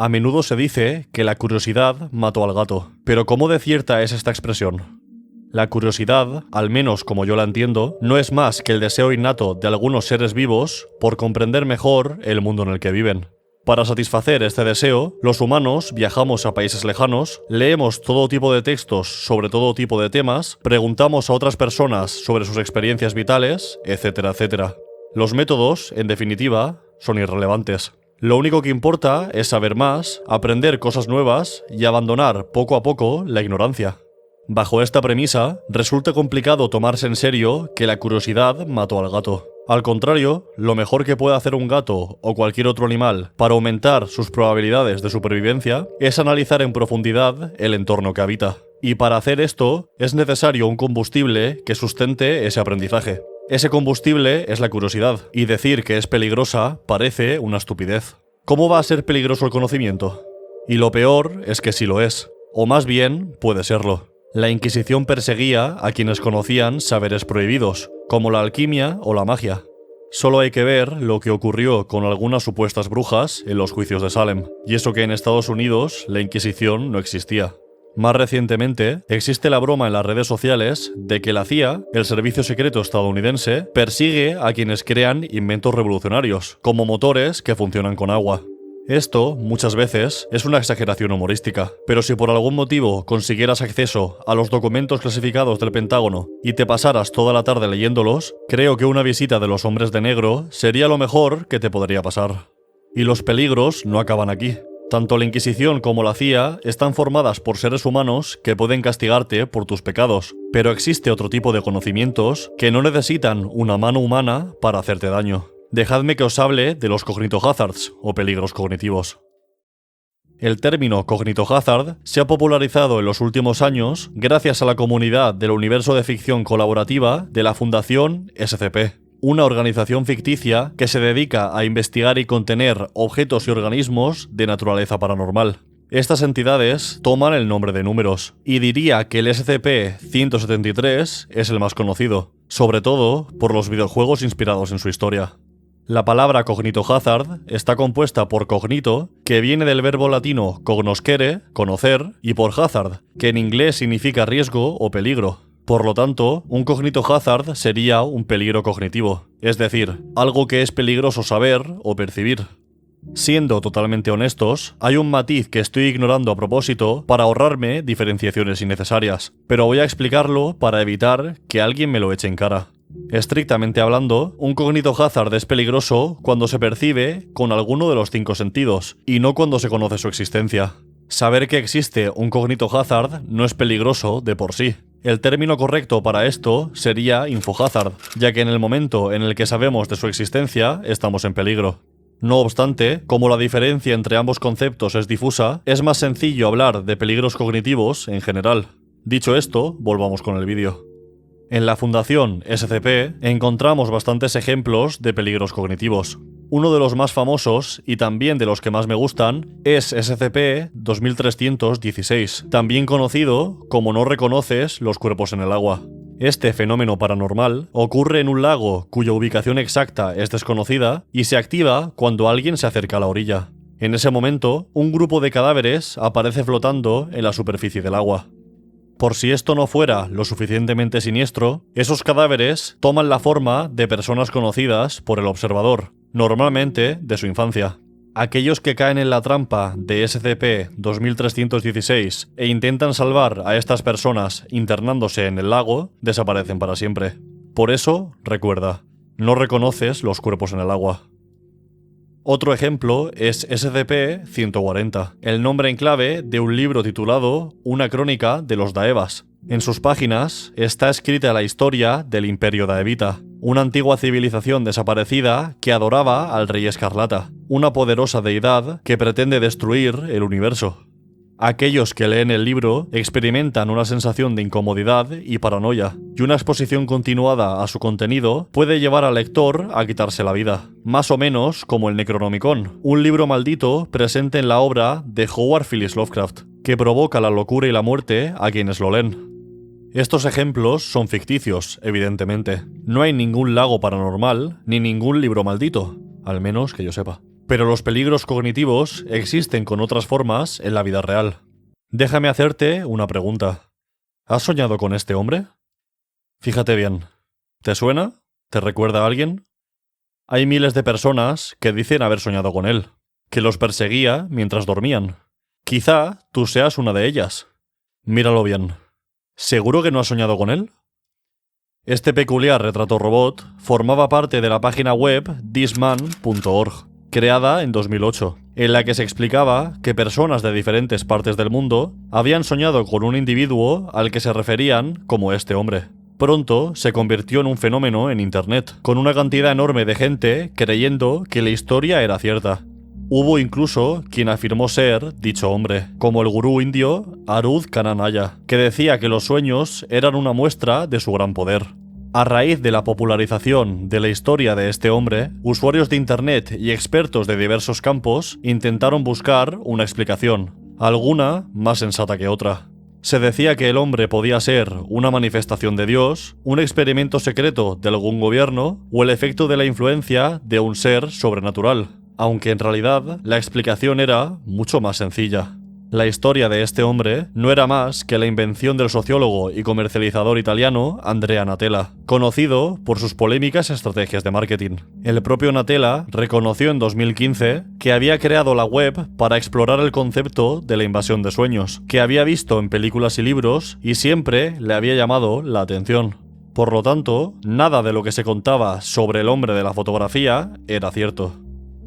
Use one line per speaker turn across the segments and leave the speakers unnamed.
A menudo se dice que la curiosidad mató al gato, pero ¿cómo de cierta es esta expresión? La curiosidad, al menos como yo la entiendo, no es más que el deseo innato de algunos seres vivos por comprender mejor el mundo en el que viven. Para satisfacer este deseo, los humanos viajamos a países lejanos, leemos todo tipo de textos sobre todo tipo de temas, preguntamos a otras personas sobre sus experiencias vitales, etcétera, etcétera. Los métodos, en definitiva, son irrelevantes. Lo único que importa es saber más, aprender cosas nuevas y abandonar poco a poco la ignorancia. Bajo esta premisa, resulta complicado tomarse en serio que la curiosidad mató al gato. Al contrario, lo mejor que puede hacer un gato o cualquier otro animal para aumentar sus probabilidades de supervivencia es analizar en profundidad el entorno que habita. Y para hacer esto, es necesario un combustible que sustente ese aprendizaje. Ese combustible es la curiosidad, y decir que es peligrosa parece una estupidez. ¿Cómo va a ser peligroso el conocimiento? Y lo peor es que sí lo es, o más bien puede serlo. La Inquisición perseguía a quienes conocían saberes prohibidos, como la alquimia o la magia. Solo hay que ver lo que ocurrió con algunas supuestas brujas en los juicios de Salem, y eso que en Estados Unidos la Inquisición no existía. Más recientemente, existe la broma en las redes sociales de que la CIA, el servicio secreto estadounidense, persigue a quienes crean inventos revolucionarios, como motores que funcionan con agua. Esto, muchas veces, es una exageración humorística, pero si por algún motivo consiguieras acceso a los documentos clasificados del Pentágono y te pasaras toda la tarde leyéndolos, creo que una visita de los hombres de negro sería lo mejor que te podría pasar. Y los peligros no acaban aquí. Tanto la Inquisición como la CIA están formadas por seres humanos que pueden castigarte por tus pecados, pero existe otro tipo de conocimientos que no necesitan una mano humana para hacerte daño. Dejadme que os hable de los cognitohazards, o peligros cognitivos. El término cognitohazard se ha popularizado en los últimos años gracias a la comunidad del universo de ficción colaborativa de la Fundación SCP, una organización ficticia que se dedica a investigar y contener objetos y organismos de naturaleza paranormal. Estas entidades toman el nombre de números, y diría que el SCP-173 es el más conocido, sobre todo por los videojuegos inspirados en su historia. La palabra cognitohazard está compuesta por cognito, que viene del verbo latino cognoscere, conocer, y por hazard, que en inglés significa riesgo o peligro. Por lo tanto, un cognitohazard sería un peligro cognitivo, es decir, algo que es peligroso saber o percibir. Siendo totalmente honestos, hay un matiz que estoy ignorando a propósito para ahorrarme diferenciaciones innecesarias, pero voy a explicarlo para evitar que alguien me lo eche en cara. Estrictamente hablando, un cognitohazard es peligroso cuando se percibe con alguno de los 5 sentidos, y no cuando se conoce su existencia. Saber que existe un cognitohazard no es peligroso de por sí. El término correcto para esto sería infohazard, ya que en el momento en el que sabemos de su existencia, estamos en peligro. No obstante, como la diferencia entre ambos conceptos es difusa, es más sencillo hablar de peligros cognitivos en general. Dicho esto, volvamos con el vídeo. En la Fundación SCP encontramos bastantes ejemplos de peligros cognitivos. Uno de los más famosos, y también de los que más me gustan, es SCP-2316, también conocido como no reconoces los cuerpos en el agua. Este fenómeno paranormal ocurre en un lago cuya ubicación exacta es desconocida y se activa cuando alguien se acerca a la orilla. En ese momento, un grupo de cadáveres aparece flotando en la superficie del agua. Por si esto no fuera lo suficientemente siniestro, esos cadáveres toman la forma de personas conocidas por el observador, normalmente de su infancia. Aquellos que caen en la trampa de SCP-2316 e intentan salvar a estas personas internándose en el lago, desaparecen para siempre. Por eso, recuerda, no reconoces los cuerpos en el agua. Otro ejemplo es SCP-140, el nombre en clave de un libro titulado Una crónica de los Daevas. En sus páginas está escrita la historia del Imperio Daevita, una antigua civilización desaparecida que adoraba al Rey Escarlata, una poderosa deidad que pretende destruir el universo. Aquellos que leen el libro experimentan una sensación de incomodidad y paranoia, y una exposición continuada a su contenido puede llevar al lector a quitarse la vida, más o menos como el Necronomicon, un libro maldito presente en la obra de Howard Phillips Lovecraft, que provoca la locura y la muerte a quienes lo leen. Estos ejemplos son ficticios, evidentemente. No hay ningún lago paranormal, ni ningún libro maldito, al menos que yo sepa. Pero los peligros cognitivos existen con otras formas en la vida real. Déjame hacerte una pregunta. ¿Has soñado con este hombre? Fíjate bien. ¿Te suena? ¿Te recuerda a alguien? Hay miles de personas que dicen haber soñado con él, que los perseguía mientras dormían. Quizá tú seas una de ellas. Míralo bien. ¿Seguro que no has soñado con él? Este peculiar retrato robot formaba parte de la página web thisman.org, creada en 2008, en la que se explicaba que personas de diferentes partes del mundo habían soñado con un individuo al que se referían como este hombre. Pronto se convirtió en un fenómeno en Internet, con una cantidad enorme de gente creyendo que la historia era cierta. Hubo incluso quien afirmó ser dicho hombre, como el gurú indio Arud Kananaya, que decía que los sueños eran una muestra de su gran poder. A raíz de la popularización de la historia de este hombre, usuarios de Internet y expertos de diversos campos intentaron buscar una explicación, alguna más sensata que otra. Se decía que el hombre podía ser una manifestación de Dios, un experimento secreto de algún gobierno o el efecto de la influencia de un ser sobrenatural, aunque en realidad la explicación era mucho más sencilla. La historia de este hombre no era más que la invención del sociólogo y comercializador italiano Andrea Natella, conocido por sus polémicas estrategias de marketing. El propio Natella reconoció en 2015 que había creado la web para explorar el concepto de la invasión de sueños, que había visto en películas y libros y siempre le había llamado la atención. Por lo tanto, nada de lo que se contaba sobre el hombre de la fotografía era cierto.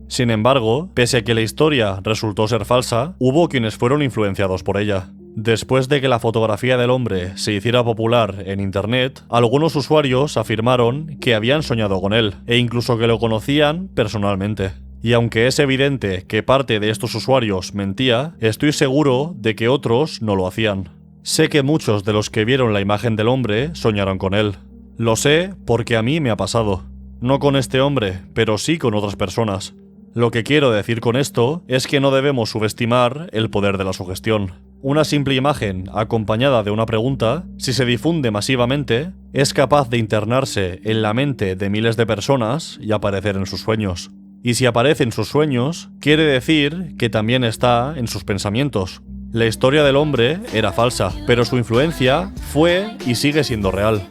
Sin embargo, pese a que la historia resultó ser falsa, hubo quienes fueron influenciados por ella. Después de que la fotografía del hombre se hiciera popular en Internet, algunos usuarios afirmaron que habían soñado con él, e incluso que lo conocían personalmente. Y aunque es evidente que parte de estos usuarios mentía, estoy seguro de que otros no lo hacían. Sé que muchos de los que vieron la imagen del hombre soñaron con él. Lo sé porque a mí me ha pasado. No con este hombre, pero sí con otras personas. Lo que quiero decir con esto es que no debemos subestimar el poder de la sugestión. Una simple imagen acompañada de una pregunta, si se difunde masivamente, es capaz de internarse en la mente de miles de personas y aparecer en sus sueños. Y si aparece en sus sueños, quiere decir que también está en sus pensamientos. La historia del hombre era falsa, pero su influencia fue y sigue siendo real.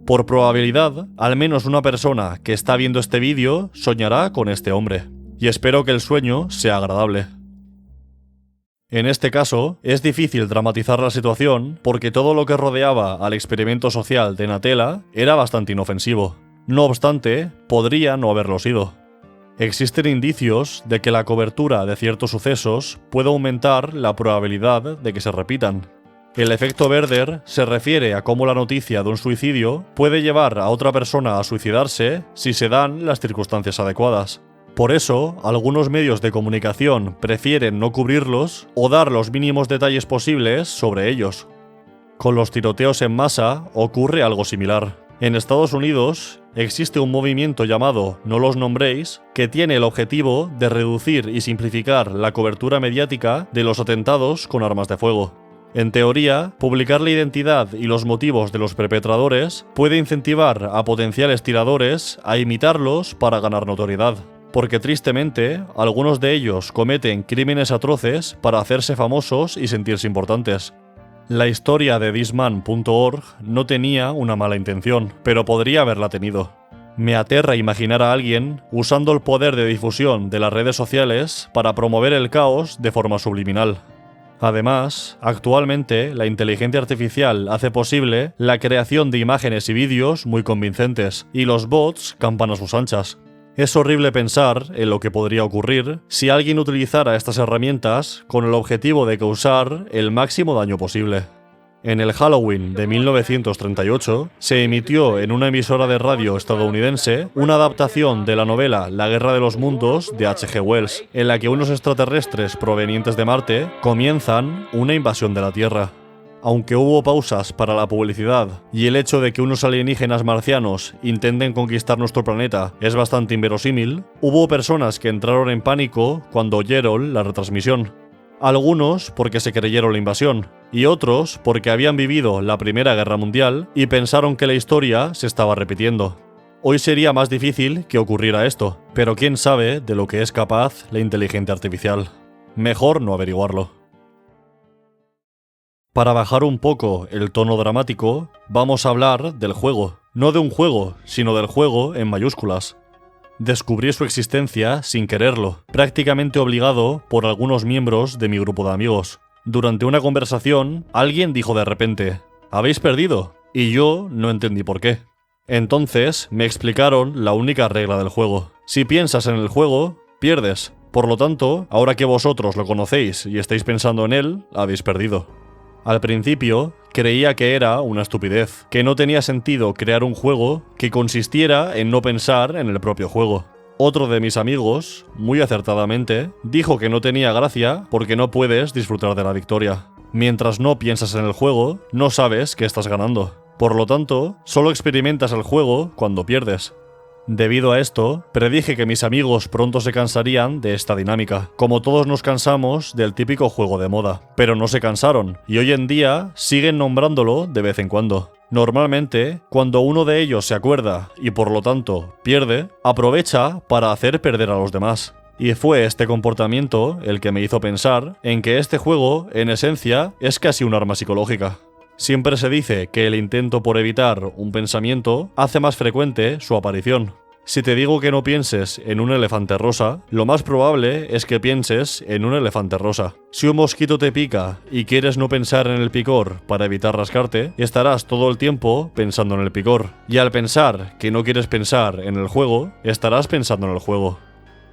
Por probabilidad, al menos una persona que está viendo este vídeo soñará con este hombre. Y espero que el sueño sea agradable. En este caso, es difícil dramatizar la situación porque todo lo que rodeaba al experimento social de Natella era bastante inofensivo. No obstante, podría no haberlo sido. Existen indicios de que la cobertura de ciertos sucesos puede aumentar la probabilidad de que se repitan. El efecto Werder se refiere a cómo la noticia de un suicidio puede llevar a otra persona a suicidarse si se dan las circunstancias adecuadas. Por eso, algunos medios de comunicación prefieren no cubrirlos o dar los mínimos detalles posibles sobre ellos. Con los tiroteos en masa ocurre algo similar. En Estados Unidos existe un movimiento llamado No los nombréis, que tiene el objetivo de reducir y simplificar la cobertura mediática de los atentados con armas de fuego. En teoría, publicar la identidad y los motivos de los perpetradores puede incentivar a potenciales tiradores a imitarlos para ganar notoriedad. Porque tristemente, algunos de ellos cometen crímenes atroces para hacerse famosos y sentirse importantes. La historia de thisman.org no tenía una mala intención, pero podría haberla tenido. Me aterra imaginar a alguien usando el poder de difusión de las redes sociales para promover el caos de forma subliminal. Además, actualmente la inteligencia artificial hace posible la creación de imágenes y vídeos muy convincentes, y los bots campan a sus anchas. Es horrible pensar en lo que podría ocurrir si alguien utilizara estas herramientas con el objetivo de causar el máximo daño posible. En el Halloween de 1938 se emitió en una emisora de radio estadounidense una adaptación de la novela La Guerra de los Mundos de H.G. Wells, en la que unos extraterrestres provenientes de Marte comienzan una invasión de la Tierra. Aunque hubo pausas para la publicidad y el hecho de que unos alienígenas marcianos intenten conquistar nuestro planeta es bastante inverosímil, hubo personas que entraron en pánico cuando oyeron la retransmisión. Algunos porque se creyeron la invasión, y otros porque habían vivido la Primera Guerra Mundial y pensaron que la historia se estaba repitiendo. hoy sería más difícil que ocurriera esto, pero quién sabe de lo que es capaz la inteligencia artificial. Mejor no averiguarlo. Para bajar un poco el tono dramático, vamos a hablar del juego. No de un juego, sino del juego en mayúsculas. Descubrí su existencia sin quererlo, prácticamente obligado por algunos miembros de mi grupo de amigos. Durante una conversación, alguien dijo de repente: «¿Habéis perdido?», y yo no entendí por qué. Entonces me explicaron la única regla del juego. Si piensas en el juego, pierdes. Por lo tanto, ahora que vosotros lo conocéis y estáis pensando en él, habéis perdido. Al principio, creía que era una estupidez, que no tenía sentido crear un juego que consistiera en no pensar en el propio juego. Otro de mis amigos, muy acertadamente, dijo que no tenía gracia porque no puedes disfrutar de la victoria. Mientras no piensas en el juego, no sabes que estás ganando. Por lo tanto, solo experimentas el juego cuando pierdes. Debido a esto, predije que mis amigos pronto se cansarían de esta dinámica, como todos nos cansamos del típico juego de moda. Pero no se cansaron, y hoy en día siguen nombrándolo de vez en cuando. Normalmente, cuando uno de ellos se acuerda y por lo tanto pierde, aprovecha para hacer perder a los demás. Y fue este comportamiento el que me hizo pensar en que este juego, en esencia, es casi un arma psicológica. Siempre se dice que el intento por evitar un pensamiento hace más frecuente su aparición. Si te digo que no pienses en un elefante rosa, lo más probable es que pienses en un elefante rosa. Si un mosquito te pica y quieres no pensar en el picor para evitar rascarte, estarás todo el tiempo pensando en el picor. Y al pensar que no quieres pensar en el juego, estarás pensando en el juego.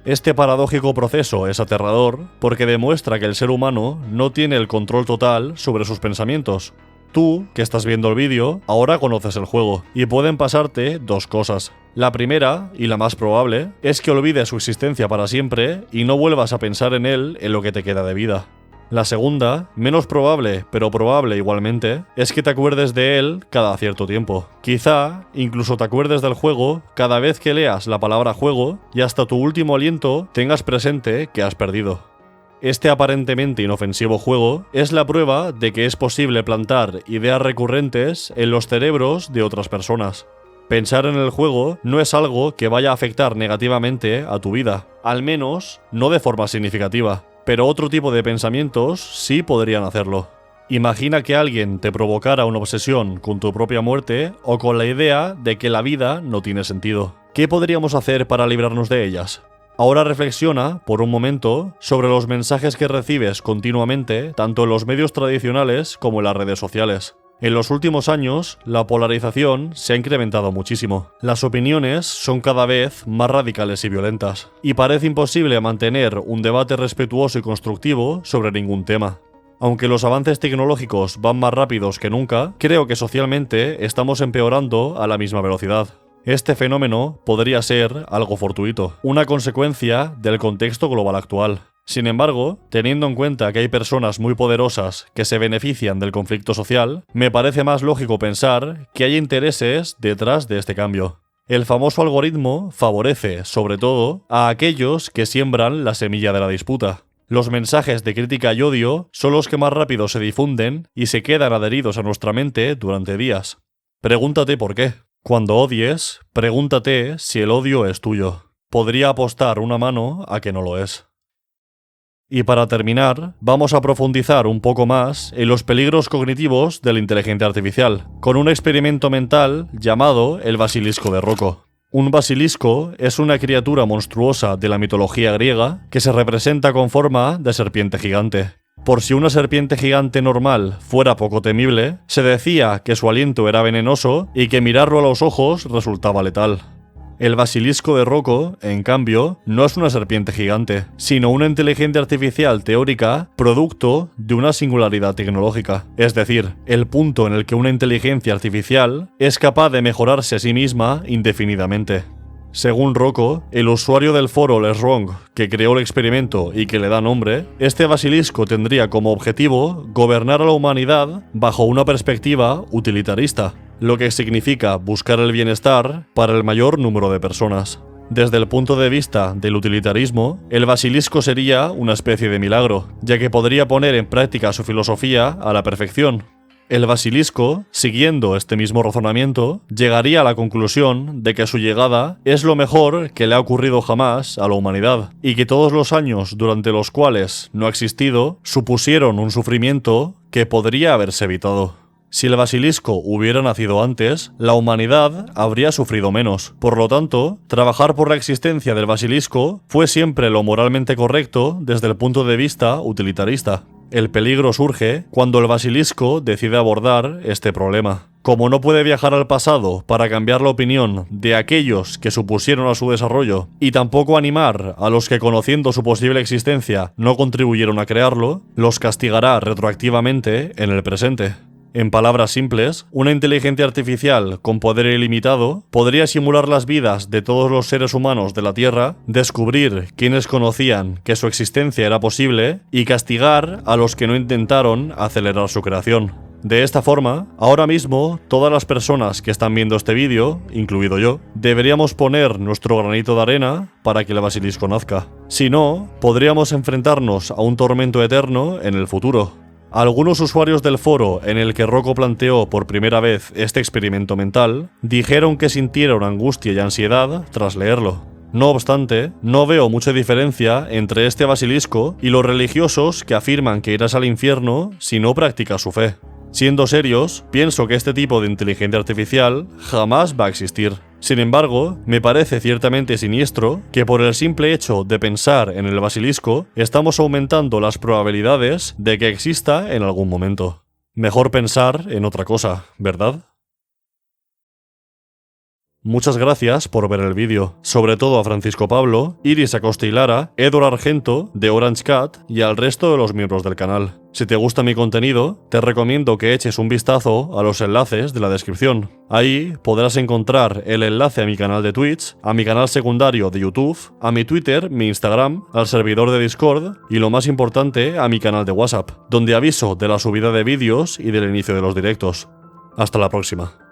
Este paradójico proceso es aterrador porque demuestra que el ser humano no tiene el control total sobre sus pensamientos. Tú, que estás viendo el vídeo, ahora conoces el juego, y pueden pasarte dos cosas. La primera, y la más probable, es que olvides su existencia para siempre y no vuelvas a pensar en él en lo que te queda de vida. La segunda, menos probable, pero probable igualmente, es que te acuerdes de él cada cierto tiempo. Quizá, incluso te acuerdes del juego cada vez que leas la palabra juego y hasta tu último aliento tengas presente que has perdido. Este aparentemente inofensivo juego es la prueba de que es posible plantar ideas recurrentes en los cerebros de otras personas. Pensar en el juego no es algo que vaya a afectar negativamente a tu vida, al menos no de forma significativa, pero otro tipo de pensamientos sí podrían hacerlo. Imagina que alguien te provocara una obsesión con tu propia muerte o con la idea de que la vida no tiene sentido. ¿Qué podríamos hacer para librarnos de ellas? Ahora reflexiona, por un momento, sobre los mensajes que recibes continuamente, tanto en los medios tradicionales como en las redes sociales. En los últimos años, la polarización se ha incrementado muchísimo. Las opiniones son cada vez más radicales y violentas, y parece imposible mantener un debate respetuoso y constructivo sobre ningún tema. Aunque los avances tecnológicos van más rápidos que nunca, creo que socialmente estamos empeorando a la misma velocidad. Este fenómeno podría ser algo fortuito, una consecuencia del contexto global actual. Sin embargo, teniendo en cuenta que hay personas muy poderosas que se benefician del conflicto social, me parece más lógico pensar que hay intereses detrás de este cambio. El famoso algoritmo favorece, sobre todo, a aquellos que siembran la semilla de la disputa. Los mensajes de crítica y odio son los que más rápido se difunden y se quedan adheridos a nuestra mente durante días. Pregúntate por qué. Cuando odies, pregúntate si el odio es tuyo. Podría apostar una mano a que no lo es. Y para terminar, vamos a profundizar un poco más en los peligros cognitivos de la inteligencia artificial, con un experimento mental llamado el basilisco de Rocco. Un basilisco es una criatura monstruosa de la mitología griega que se representa con forma de serpiente gigante. Por si una serpiente gigante normal fuera poco temible, se decía que su aliento era venenoso y que mirarlo a los ojos resultaba letal. El basilisco de Rocco, en cambio, no es una serpiente gigante, sino una inteligencia artificial teórica producto de una singularidad tecnológica. Es decir, el punto en el que una inteligencia artificial es capaz de mejorarse a sí misma indefinidamente. Según Rocco, el usuario del foro Les Wrong, que creó el experimento y que le da nombre, este basilisco tendría como objetivo gobernar a la humanidad bajo una perspectiva utilitarista, lo que significa buscar el bienestar para el mayor número de personas. Desde el punto de vista del utilitarismo, el basilisco sería una especie de milagro, ya que podría poner en práctica su filosofía a la perfección. El basilisco, siguiendo este mismo razonamiento, llegaría a la conclusión de que su llegada es lo mejor que le ha ocurrido jamás a la humanidad, y que todos los años durante los cuales no ha existido supusieron un sufrimiento que podría haberse evitado. Si el basilisco hubiera nacido antes, la humanidad habría sufrido menos. Por lo tanto, trabajar por la existencia del basilisco fue siempre lo moralmente correcto desde el punto de vista utilitarista. El peligro surge cuando el basilisco decide abordar este problema. Como no puede viajar al pasado para cambiar la opinión de aquellos que supusieron a su desarrollo, y tampoco animar a los que, conociendo su posible existencia, no contribuyeron a crearlo, los castigará retroactivamente en el presente. En palabras simples, una inteligencia artificial con poder ilimitado podría simular las vidas de todos los seres humanos de la Tierra, descubrir quienes conocían que su existencia era posible y castigar a los que no intentaron acelerar su creación. De esta forma, ahora mismo, todas las personas que están viendo este vídeo, incluido yo, deberíamos poner nuestro granito de arena para que el basilisco nazca. Si no, podríamos enfrentarnos a un tormento eterno en el futuro. Algunos usuarios del foro en el que Rocco planteó por primera vez este experimento mental dijeron que sintieron angustia y ansiedad tras leerlo. No obstante, no veo mucha diferencia entre este basilisco y los religiosos que afirman que irás al infierno si no practicas su fe. Siendo serios, pienso que este tipo de inteligencia artificial jamás va a existir. Sin embargo, me parece ciertamente siniestro que por el simple hecho de pensar en el basilisco, estamos aumentando las probabilidades de que exista en algún momento. Mejor pensar en otra cosa, ¿verdad? Muchas gracias por ver el vídeo, sobre todo a Francisco Pablo, Iris Acosta y Lara, Edward Argento, de Orange Cat y al resto de los miembros del canal. Si te gusta mi contenido, te recomiendo que eches un vistazo a los enlaces de la descripción. Ahí podrás encontrar el enlace a mi canal de Twitch, a mi canal secundario de YouTube, a mi Twitter, mi Instagram, al servidor de Discord y, lo más importante, a mi canal de WhatsApp, donde aviso de la subida de vídeos y del inicio de los directos. Hasta la próxima.